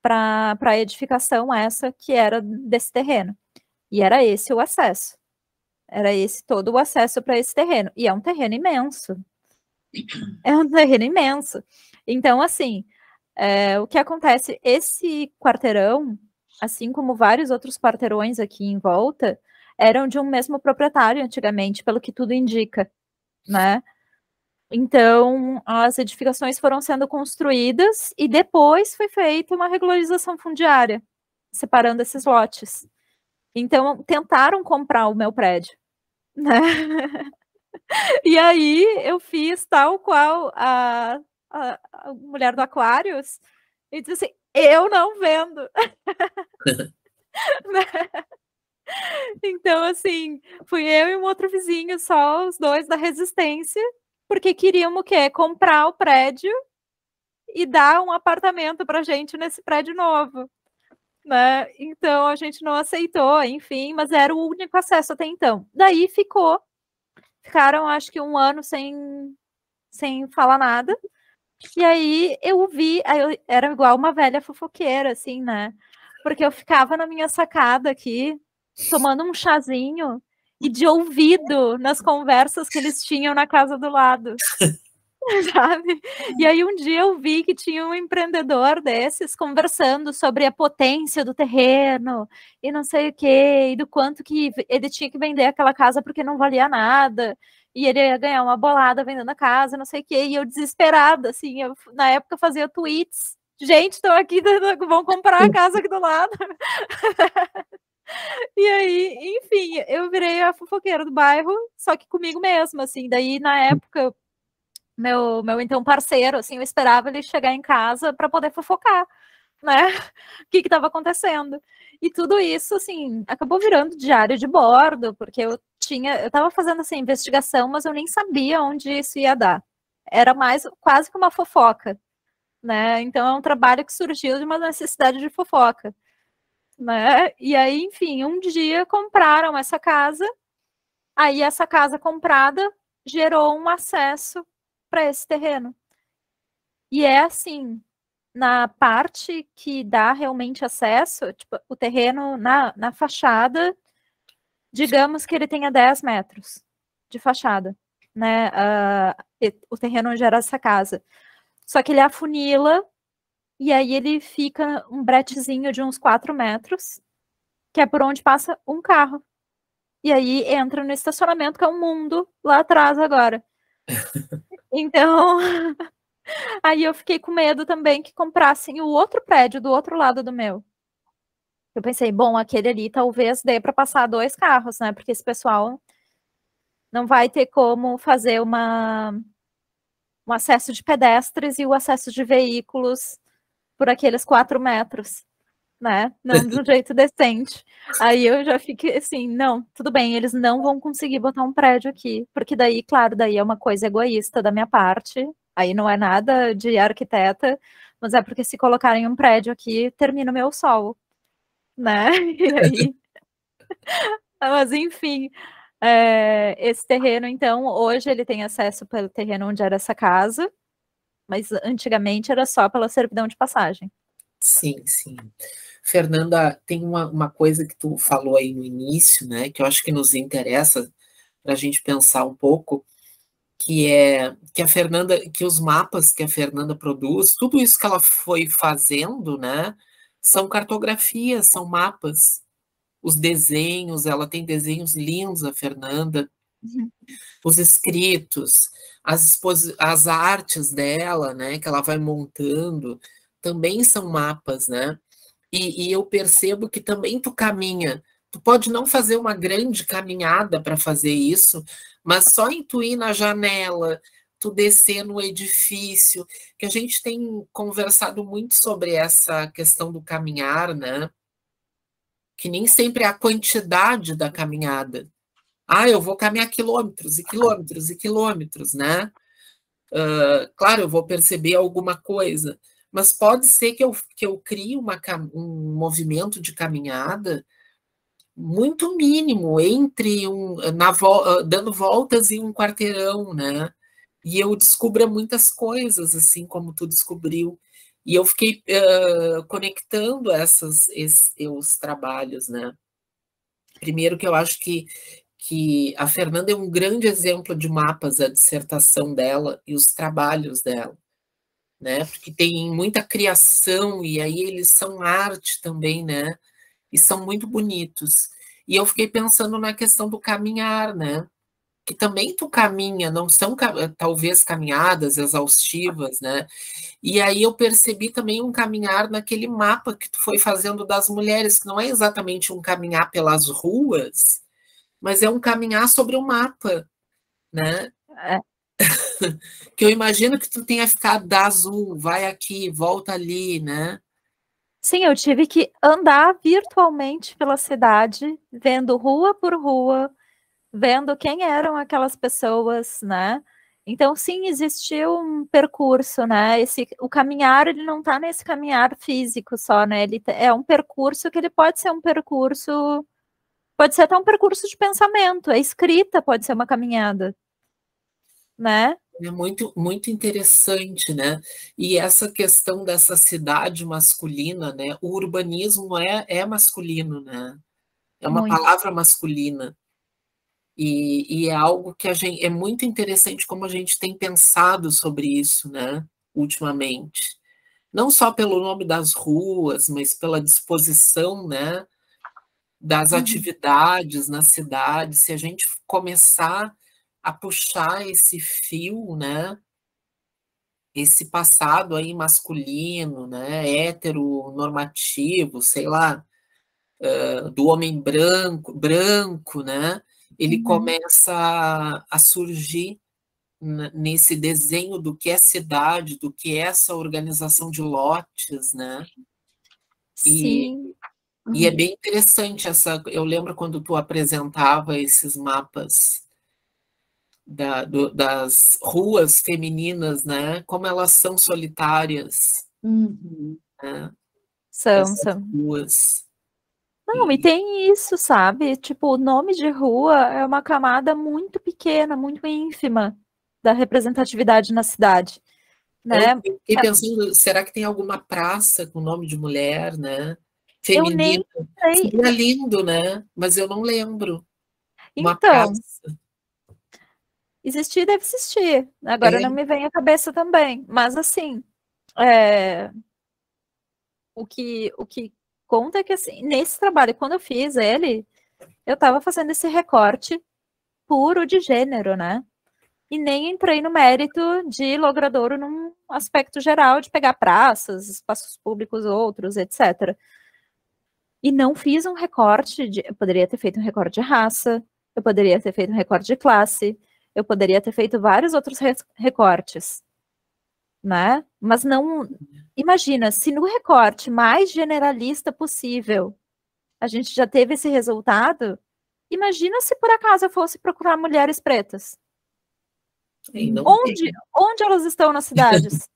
para a edificação essa que era desse terreno. E era esse o acesso. Era esse todo o acesso para esse terreno. E é um terreno imenso. É um terreno imenso. Então, assim, o que acontece? Esse quarteirão, assim como vários outros quarteirões aqui em volta, eram de um mesmo proprietário antigamente, pelo que tudo indica, né? Então, as edificações foram sendo construídas e depois foi feita uma regularização fundiária, separando esses lotes. Então, tentaram comprar o meu prédio, né? E aí, eu fiz tal qual a mulher do Aquários, e disse assim, eu não vendo. Então, assim, fui eu e um outro vizinho, só os dois da resistência, porque queríamos o quê? Comprar o prédio e dar um apartamento pra gente nesse prédio novo, né? Então, a gente não aceitou, enfim, mas era o único acesso até então. Daí ficaram, acho que 1 ano sem falar nada, e aí eu vi, eu era igual uma velha fofoqueira, assim, né? Porque eu ficava na minha sacada aqui, tomando um chazinho e de ouvido nas conversas que eles tinham na casa do lado, sabe? E aí um dia eu vi que tinha um empreendedor desses conversando sobre a potência do terreno e não sei o quê, e do quanto que ele tinha que vender aquela casa porque não valia nada, e ele ia ganhar uma bolada vendendo a casa, não sei o quê, e eu desesperada, assim, na época fazia tweets, gente, estão aqui, vão comprar a casa aqui do lado. E aí, enfim, eu virei a fofoqueira do bairro, só que comigo mesma, assim. Daí, na época, meu então parceiro, assim, eu esperava ele chegar em casa para poder fofocar, né? O que estava acontecendo. E tudo isso, assim, acabou virando diário de bordo, porque eu eu estava fazendo assim, investigação, mas eu nem sabia onde isso ia dar. Era mais quase que uma fofoca, né? Então é um trabalho que surgiu de uma necessidade de fofoca, né? E aí, enfim, um dia compraram essa casa, aí essa casa comprada gerou um acesso para esse terreno. E é assim, na parte que dá realmente acesso, tipo, o terreno na fachada, digamos que ele tenha 10 metros de fachada, né? O terreno onde era essa casa. Só que ele afunila e aí ele fica um bretezinho de uns 4 metros, que é por onde passa um carro. E aí entra no estacionamento, que é um mundo lá atrás agora. Então, aí eu fiquei com medo também que comprassem o outro prédio do outro lado do meu. Eu pensei, bom, aquele ali talvez dê para passar 2 carros, né? Porque esse pessoal não vai ter como fazer um acesso de pedestres e o acesso de veículos por aqueles 4 metros, né? Não de um jeito decente. Aí eu já fiquei assim, não, tudo bem, eles não vão conseguir botar um prédio aqui, porque daí, claro, daí é uma coisa egoísta da minha parte, aí não é nada de arquiteta, mas é porque se colocarem um prédio aqui, termina o meu sol, né? E aí... Mas enfim, esse terreno, então, hoje ele tem acesso pelo terreno onde era essa casa, mas antigamente era só pela certidão de passagem. Sim, sim. Fernanda, tem uma coisa que tu falou aí no início, né, que eu acho que nos interessa para a gente pensar um pouco, que é que a Fernanda, que os mapas que a Fernanda produz, tudo isso que ela foi fazendo, né, são cartografias, são mapas. Os desenhos, ela tem desenhos lindos, a Fernanda, os escritos, as artes dela, né, que ela vai montando, também são mapas, né? E eu percebo que também tu caminha. Tu pode não fazer uma grande caminhada para fazer isso, mas só em tu ir na janela, tu descer no edifício, que a gente tem conversado muito sobre essa questão do caminhar, né? Que nem sempre é a quantidade da caminhada. Ah, eu vou caminhar quilômetros e quilômetros e quilômetros, né? Claro, eu vou perceber alguma coisa, mas pode ser que eu crie um movimento de caminhada muito mínimo, entre dando voltas em um quarteirão, né? E eu descubra muitas coisas, assim como tu descobriu. E eu fiquei conectando os trabalhos, né? Primeiro que eu acho que a Fernanda é um grande exemplo de mapas, a dissertação dela e os trabalhos dela, né? Porque tem muita criação e aí eles são arte também, né? E são muito bonitos. E eu fiquei pensando na questão do caminhar, né? Que também tu caminha, não são talvez caminhadas exaustivas, né? E aí eu percebi também um caminhar naquele mapa que tu foi fazendo das mulheres, que não é exatamente um caminhar pelas ruas, mas é um caminhar sobre o mapa, né? É. Que eu imagino que tu tenha ficado da azul, vai aqui, volta ali, né? Sim, eu tive que andar virtualmente pela cidade, vendo rua por rua, vendo quem eram aquelas pessoas, né? Então, sim, existiu um percurso, né? O caminhar, ele não está nesse caminhar físico só, né? Ele é um percurso que ele pode ser um percurso, pode ser até um percurso de pensamento. A escrita pode ser uma caminhada, né? É muito, muito interessante, né? E essa questão dessa cidade masculina, né? O urbanismo é masculino, né? É uma Muito. palavra masculina. E é algo que é muito interessante como a gente tem pensado sobre isso, né? Ultimamente. Não só pelo nome das ruas, mas pela disposição, né? Das atividades na cidade. Se a gente começar a puxar esse fio, né? Esse passado aí masculino, né, heteronormativo, sei lá, do homem branco, né, ele começa a surgir nesse desenho do que é cidade, do que é essa organização de lotes, né, e Sim. E é bem interessante eu lembro quando tu apresentava esses mapas das ruas femininas, né? Como elas são solitárias, né? São, Essas são. ruas. Não, e tem isso, sabe? Tipo, o nome de rua é uma camada muito pequena, muito ínfima da representatividade na cidade, né? Eu fiquei pensando, será que tem alguma praça com nome de mulher, né? Eu nem Feminina. sei. Seria lindo, né? Mas eu não lembro. Uma Então, praça. existir deve existir. Agora não me vem à cabeça também. Mas assim, o que conta é que assim, nesse trabalho, quando eu fiz ele, eu estava fazendo esse recorte puro de gênero, né? E nem entrei no mérito de logradouro num aspecto geral de pegar praças, espaços públicos outros, etc. E não fiz um recorte eu poderia ter feito um recorte de raça, eu poderia ter feito um recorte de classe, eu poderia ter feito vários outros recortes, né? Mas não, imagina, se no recorte mais generalista possível a gente já teve esse resultado, imagina se por acaso eu fosse procurar mulheres pretas. Onde elas estão nas cidades?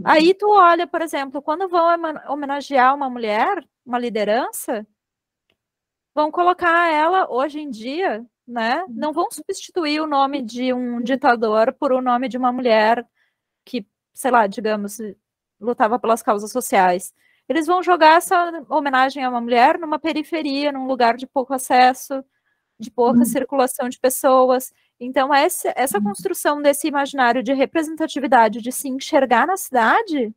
Aí tu olha, por exemplo, quando vão homenagear uma mulher, uma liderança, vão colocar ela, hoje em dia, né? Não vão substituir o nome de um ditador por o nome de uma mulher que, sei lá, digamos, lutava pelas causas sociais. Eles vão jogar essa homenagem a uma mulher numa periferia, num lugar de pouco acesso, de pouca circulação de pessoas. Então, essa construção desse imaginário de representatividade, de se enxergar na cidade,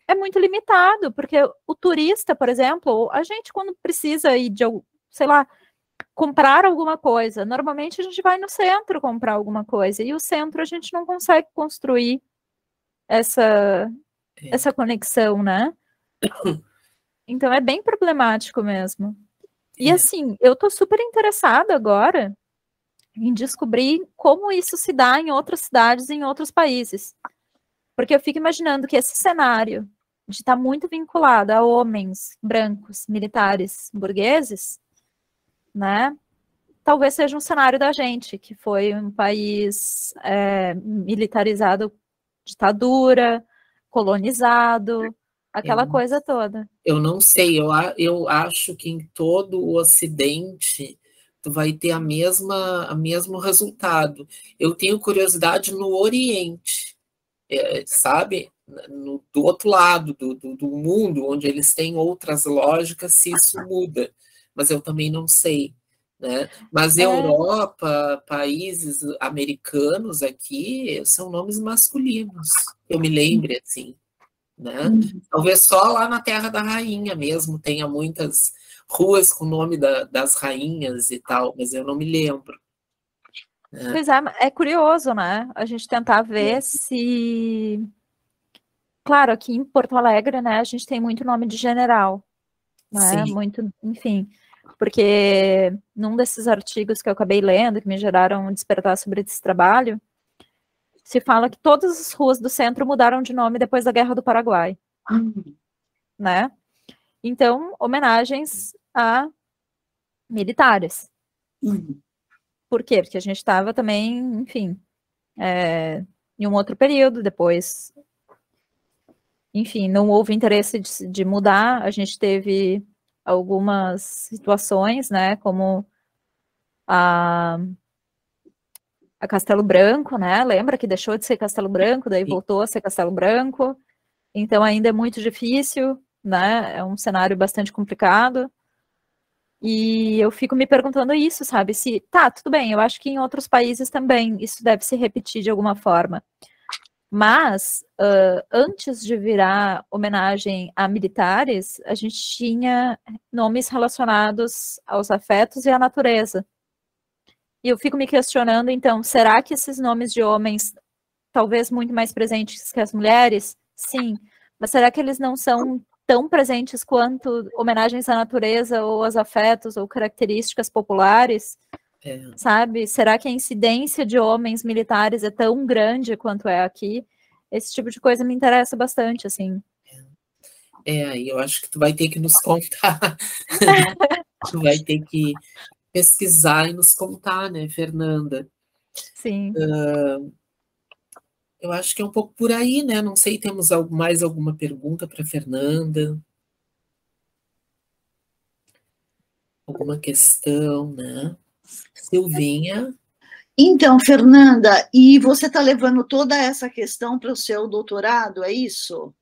é muito limitado, porque o turista, por exemplo, a gente quando precisa ir de, sei lá, comprar alguma coisa, normalmente a gente vai no centro comprar alguma coisa, e o centro a gente não consegue construir essa conexão, né? Então é bem problemático mesmo. E assim, eu tô super interessada agora em descobrir como isso se dá em outras cidades, em outros países. Porque eu fico imaginando que esse cenário de estar muito vinculado a homens brancos, militares, burgueses, né? Talvez seja um cenário da gente, que foi um país militarizado, ditadura, colonizado, aquela coisa toda. Eu não sei, eu acho que em todo o Ocidente tu vai ter o mesmo resultado. Eu tenho curiosidade no Oriente, sabe? Do outro lado do mundo, onde eles têm outras lógicas, se isso muda. Mas eu também não sei. Né? Mas Europa, países americanos aqui, são nomes masculinos. Eu me lembro, assim. Né? Talvez só lá na Terra da Rainha mesmo tenha muitas ruas com o nome das rainhas e tal, mas eu não me lembro. Né? Pois é curioso, né? A gente tentar ver se... Claro, aqui em Porto Alegre, né, a gente tem muito nome de general, né? Sim. Muito, enfim, porque num desses artigos que eu acabei lendo, que me geraram um despertar sobre esse trabalho, se fala que todas as ruas do centro mudaram de nome depois da Guerra do Paraguai, né? Então, homenagens a militares. Por quê? Porque a gente estava também, enfim, em um outro período, depois, enfim, não houve interesse de mudar, a gente teve algumas situações, né, como a Castelo Branco, né, lembra que deixou de ser Castelo Branco, daí voltou a ser Castelo Branco, então ainda é muito difícil, né, é um cenário bastante complicado, e eu fico me perguntando isso, sabe, se, tá, tudo bem, eu acho que em outros países também isso deve se repetir de alguma forma, mas antes de virar homenagem a militares, a gente tinha nomes relacionados aos afetos e à natureza. E eu fico me questionando, então, será que esses nomes de homens, talvez muito mais presentes que as mulheres? Sim. Mas será que eles não são tão presentes quanto homenagens à natureza ou aos afetos ou características populares? Sabe? Será que a incidência de homens militares é tão grande quanto é aqui? Esse tipo de coisa me interessa bastante, assim. Aí eu acho que tu vai ter que nos contar. Tu vai ter que pesquisar e nos contar, né, Fernanda? Sim. Eu acho que é um pouco por aí, né? Não sei, temos mais alguma pergunta para Fernanda? Alguma questão, né? Silvinha? Então, Fernanda, e você está levando toda essa questão para o seu doutorado, é isso?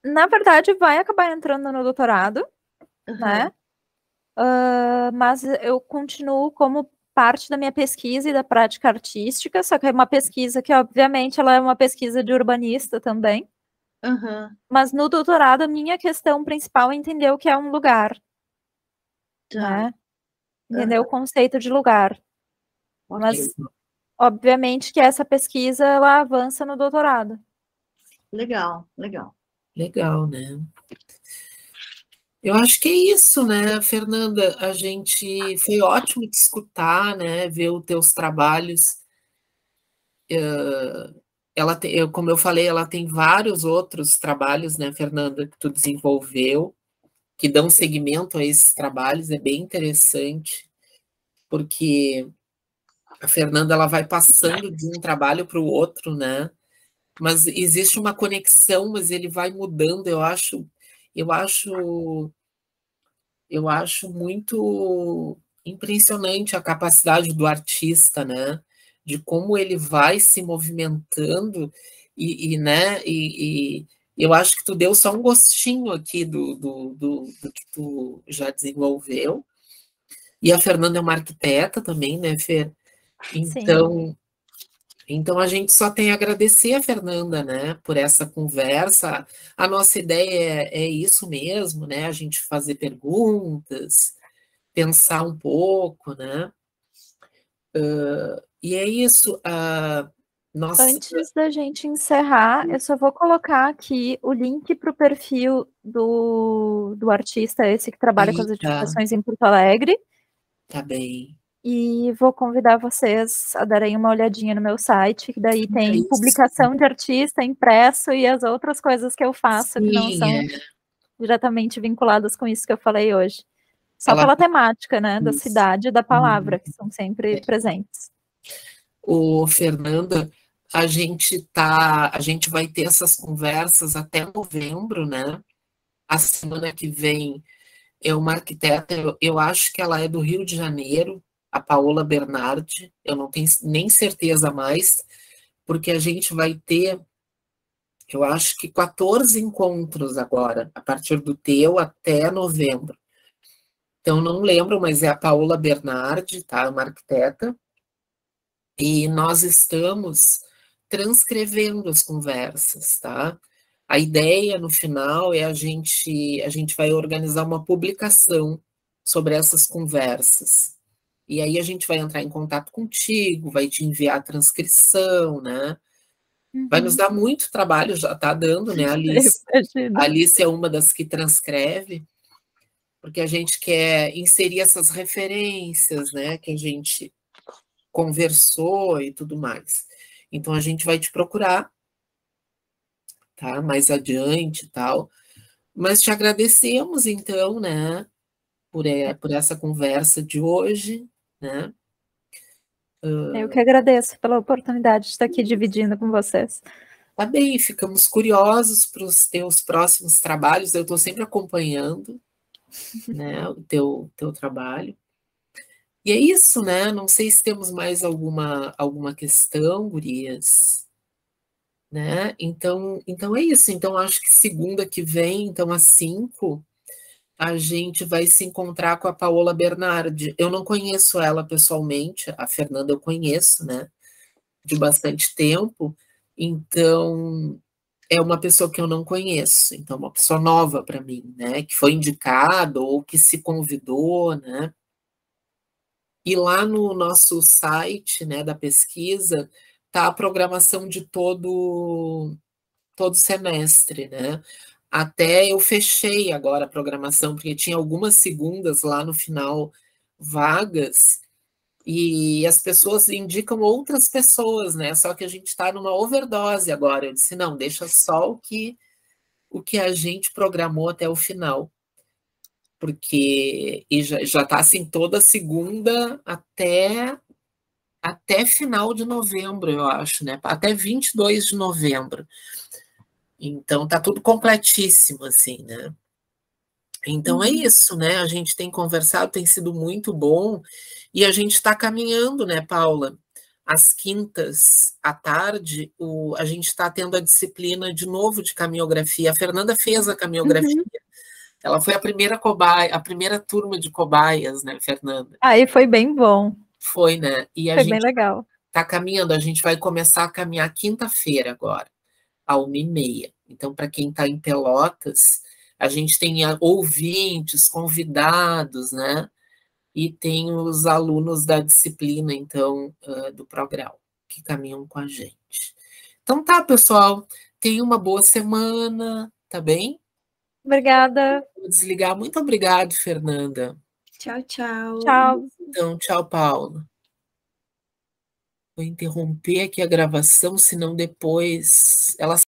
Na verdade, vai acabar entrando no doutorado, né? Mas eu continuo como parte da minha pesquisa e da prática artística, só que é uma pesquisa que, obviamente, ela é uma pesquisa de urbanista também. Mas no doutorado, a minha questão principal é entender o que é um lugar, né? Entender o conceito de lugar. Mas, obviamente, que essa pesquisa, ela avança no doutorado. Legal, legal. Legal, né? Eu acho que é isso, né, Fernanda? A gente foi ótimo te escutar, né? Ver os teus trabalhos. Como eu falei, ela tem vários outros trabalhos, né, Fernanda, que tu desenvolveu, que dão seguimento a esses trabalhos. É bem interessante, porque a Fernanda ela vai passando de um trabalho para o outro, né? Mas existe uma conexão, mas ele vai mudando. Eu acho Eu acho muito impressionante a capacidade do artista, né? De como ele vai se movimentando né? E eu acho que tu deu só um gostinho aqui do que tu já desenvolveu. E a Fernanda é uma arquiteta também, né, Fer? Sim. Então a gente só tem a agradecer a Fernanda, né, por essa conversa. A nossa ideia é isso mesmo, né? A gente fazer perguntas, pensar um pouco, né? E é isso. Antes da gente encerrar, eu só vou colocar aqui o link para o perfil do artista, esse que trabalha com as edificações em Porto Alegre. Tá bem. E vou convidar vocês a darem uma olhadinha no meu site, que daí tem publicação de artista, impresso e as outras coisas que eu faço que não são diretamente vinculadas com isso que eu falei hoje. Só pela temática, né, da cidade e da palavra, que são sempre presentes. Fernanda, a gente vai ter essas conversas até novembro, né? A semana que vem é uma arquiteta, eu acho que ela é do Rio de Janeiro, a Paola Bernardi, eu não tenho nem certeza mais, porque a gente vai ter, eu acho que 14 encontros agora, a partir do teu até novembro. Então, não lembro, mas é a Paola Bernardi, tá? Uma arquiteta. E nós estamos transcrevendo as conversas, tá? A ideia, no final, é a gente vai organizar uma publicação sobre essas conversas. E aí a gente vai entrar em contato contigo, vai te enviar a transcrição, né? Vai nos dar muito trabalho, já está dando, né? A Alice é uma das que transcreve, porque a gente quer inserir essas referências, né? Que a gente conversou e tudo mais. Então a gente vai te procurar, tá? Mais adiante e tal. Mas te agradecemos, então, né? Por essa conversa de hoje, né? Eu que agradeço pela oportunidade de estar aqui dividindo com vocês. Tá bem, ficamos curiosos para os teus próximos trabalhos. Eu estou sempre acompanhando, né, o teu trabalho. E é isso, né? Não sei se temos mais alguma questão, gurias, né? Então é isso. Então acho que segunda que vem, então às 5, a gente vai se encontrar com a Paola Bernardi. Eu não conheço ela pessoalmente, a Fernanda eu conheço, né? De bastante tempo. Então é uma pessoa que eu não conheço, então uma pessoa nova para mim, né? Que foi indicada ou que se convidou, né? E lá no nosso site, né, da pesquisa, tá a programação de todo semestre, né? Até eu fechei agora a programação, porque tinha algumas segundas lá no final vagas, e as pessoas indicam outras pessoas, né? Só que a gente está numa overdose agora. Eu disse, não, deixa só o que a gente programou até o final. Porque e já está assim toda segunda até final de novembro, eu acho, né? Até 22 de novembro. Então tá tudo completíssimo, assim, né? Então é isso, né? A gente tem conversado, tem sido muito bom, e a gente está caminhando, né, Paula? Às quintas à tarde, a gente está tendo a disciplina de novo de caminhografia. A Fernanda fez a caminografia. Ela foi a primeira cobaia, a primeira turma de cobaias, né, Fernanda? Aí foi bem bom. Foi, né? E a Foi bem gente legal. está caminhando, a gente vai começar a caminhar quinta-feira agora, à 1h30. Então, para quem está em Pelotas, a gente tem ouvintes, convidados, né? E tem os alunos da disciplina, então, do Progral, que caminham com a gente. Então tá, pessoal, tenha uma boa semana, tá bem? Obrigada. Vou desligar. Muito obrigado, Fernanda. Tchau, tchau. Tchau. Então, tchau, Paulo. Vou interromper aqui a gravação, senão depois ela